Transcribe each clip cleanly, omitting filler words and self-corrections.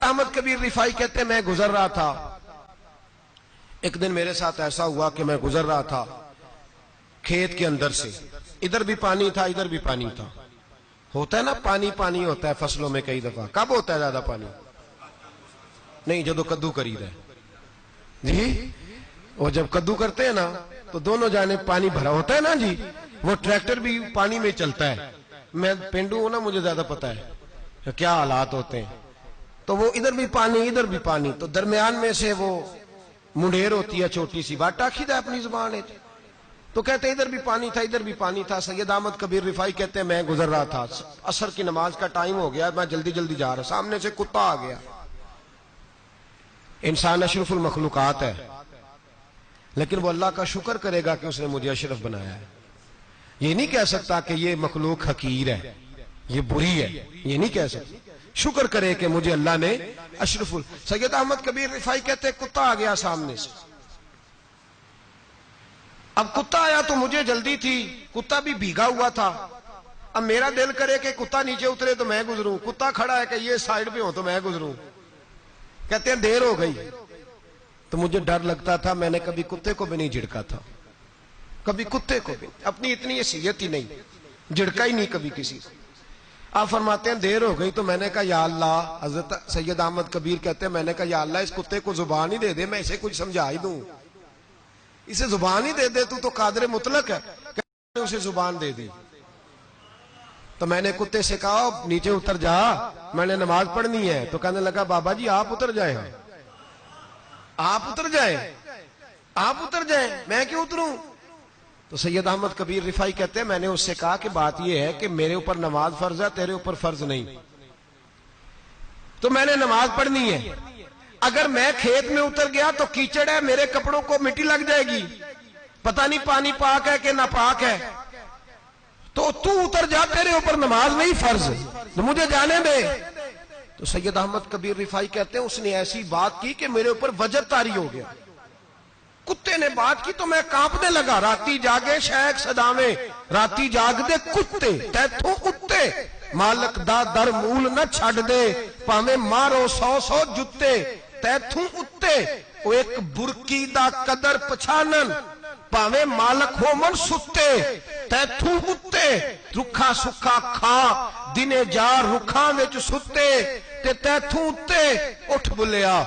احمد کبیر رفائی کہتے ہیں میں گزر رہا تھا، ایک دن میرے ساتھ ایسا ہوا کہ میں گزر رہا تھا کھیت کے اندر سے، ادھر بھی پانی تھا ادھر بھی پانی تھا. ہوتا ہے نا پانی پانی ہوتا ہے فصلوں میں کئی دفعہ. کب ہوتا ہے زیادہ پانی؟ نہیں جدو کدو کری ہے جی، وہ جب کدو کرتے ہیں نا تو دونوں جانب پانی بھرا ہوتا ہے نا جی. وہ ٹریکٹر بھی پانی میں چلتا ہے. میں پینڈو ہوں نا، مجھے زیادہ پتا ہے کیا حالات ہوتے ہیں. تو وہ ادھر بھی پانی ادھر بھی پانی، تو درمیان میں سے وہ منڈیر ہوتی ہے چھوٹی سی بات ٹاکھید ہے اپنی زبان ہے. تو کہتے ہیں ادھر بھی پانی تھا ادھر بھی پانی تھا. سید احمد کبیر رفائی کہتے ہیں میں گزر رہا تھا، عصر کی نماز کا ٹائم ہو گیا، میں جلدی جلدی جا رہا، سامنے سے کتا آ گیا. انسان اشرف المخلوقات ہے، لیکن وہ اللہ کا شکر کرے گا کہ اس نے مجھے اشرف بنایا ہے. یہ نہیں کہہ سکتا کہ یہ مخلوق حقیر ہے، یہ بری ہے، یہ نہیں کہہ سکتا. شکر کرے کہ مجھے اللہ نے اشرف. سید احمد کبیر رفائی کہتے ہیں کتا آ گیا سامنے سے. اب کتا آیا تو مجھے جلدی تھی، کتا بھی بھیگا ہوا تھا. اب میرا دل کرے کہ کتا نیچے اترے تو میں گزروں، کتا کھڑا ہے کہ یہ سائیڈ پہ ہو تو میں گزروں. کہتے ہیں دیر ہو گئی تو مجھے ڈر لگتا تھا، میں نے کبھی کتے کو بھی نہیں جھڑکا تھا، کبھی کتے کو بھی، اپنی اتنی حیثیت ہی نہیں، جھڑکا ہی نہیں کبھی کسی کو. آپ فرماتے ہیں دیر ہو گئی تو میں نے کہا یا اللہ، حضرت سید احمد کبیر کہتے ہیں میں نے کہا یا اللہ اس کتے کو زبان ہی دے دے، میں اسے کچھ سمجھا ہی دوں، اسے زبان ہی دے دے، تو قادر مطلق ہے. کہ اسے زبان دے دی. تو میں نے کتے سے کہا نیچے اتر جا، میں نے نماز پڑھنی ہے. تو کہنے لگا بابا جی آپ اتر جائیں، آپ اتر جائیں، آپ اتر جائیں، میں کیوں اتروں؟ تو سید احمد کبیر رفائی کہتے ہیں میں نے اس سے کہا کہ بات یہ ہے کہ میرے اوپر نماز فرض ہے، تیرے اوپر فرض نہیں، تو میں نے نماز پڑھنی ہے. اگر میں کھیت میں اتر گیا تو کیچڑ ہے، میرے کپڑوں کو مٹی لگ جائے گی، پتہ نہیں پانی پاک ہے کہ ناپاک ہے. تو تو اتر جا، تیرے اوپر نماز نہیں فرض، تو مجھے جانے دے. تو سید احمد کبیر رفائی کہتے ہیں اس نے ایسی بات کی کہ میرے اوپر وجر طاری ہو گیا. کتے نے بات کی تو میں کانپنے لگا. راتی جاگے شیخ صدامے، راتی جاگ دے کتے تیتھوں اتے، مالک دا در مول نہ چھڑ دے، پاویں مارو 100 جتے تیتھوں اتے. وہ ایک برکی دا قدر پچھانن، پاویں مالک ہو من ستے تیتھوں اتے. رکھا سکھا کھا دنے جار رکھاں وچ ستے تے تیتھوں اتے. اٹھ بلیا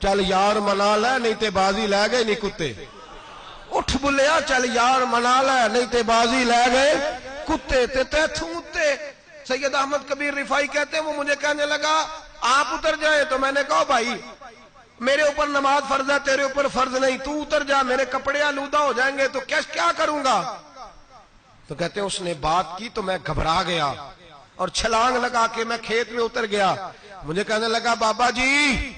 چل یار منا لے نہیں تے بازی لے گئے نہیں کتے. اٹھ بلیا چل یار منا لے نہیں تے بازی لے گئے کتے تے تیتھوں اتے. سید احمد کبیر رفائی کہتے ہیں وہ مجھے کہنے لگا آپ اتر جائیں. تو میں نے کہا بھائی میرے اوپر نماز فرض ہے، تیرے اوپر فرض نہیں، تو اتر جا، میرے کپڑے آلودہ ہو جائیں گے تو کیا کروں گا؟ تو کہتے ہیں اس نے بات کی تو میں گھبرا گیا اور چھلانگ لگا کے میں کھیت میں اتر گیا. مجھے کہنے لگا بابا جی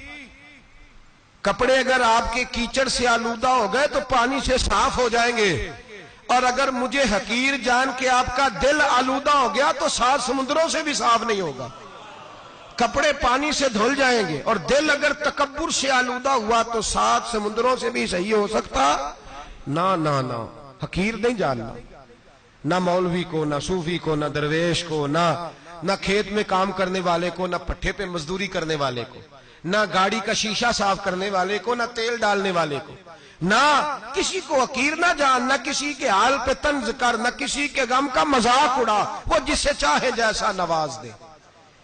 کپڑے اگر آپ کے کیچڑ سے آلودہ ہو گئے تو پانی سے صاف ہو جائیں گے، اور اگر مجھے حقیر جان کے آپ کا دل آلودہ ہو گیا تو 7 سمندروں سے بھی صاف نہیں ہوگا. کپڑے پانی سے دھل جائیں گے، اور دل اگر تکبر سے آلودہ ہوا تو 7 سمندروں سے بھی صحیح ہو سکتا نہ. حقیر نہیں جاننا، نہ مولوی کو، نہ صوفی کو، نہ درویش کو، نہ کھیت میں کام کرنے والے کو، نہ پٹھے پہ مزدوری کرنے والے کو، نہ گاڑی کا شیشہ صاف کرنے والے کو، نہ تیل ڈالنے والے کو. نہ کسی کو حقیر نہ جان، نہ کسی کے حال پہ طنز کر، نہ کسی کے غم کا مذاق اڑا. وہ جسے چاہے جیسا نواز دے.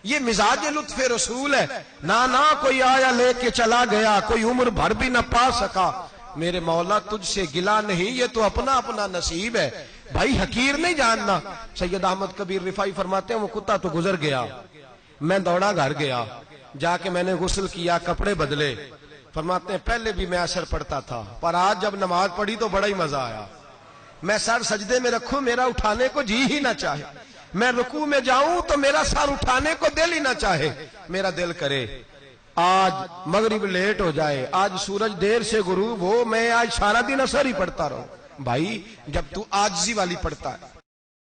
یہ مزاج لطف رسول ہے. نہ کوئی آیا لے کے چلا گیا، کوئی عمر بھر بھی نہ پا سکا. میرے مولا تجھ سے گلا نہیں، یہ تو اپنا اپنا نصیب ہے. بھائی حقیر نہیں جاننا. سید احمد کبیر رفائی فرماتے ہیں وہ کتا تو گزر گیا، میں دوڑا گھر گیا، جا کے میں نے غسل کیا، کپڑے بدلے. فرماتے ہیں پہلے بھی میں عصر پڑھتا تھا، پر آج جب نماز پڑھی تو بڑا ہی مزہ آیا. میں سر سجدے میں رکھوں میرا اٹھانے کو جی ہی نہ چاہے، میں رکوع میں جاؤں تو میرا سر اٹھانے کو دل ہی نہ چاہے. میرا دل کرے آج مغرب لیٹ ہو جائے، آج سورج دیر سے غروب ہو، میں آج سارا دن عصر ہی پڑھتا رہوں. بھائی جب تو عاجزی والی پڑھتا ہے،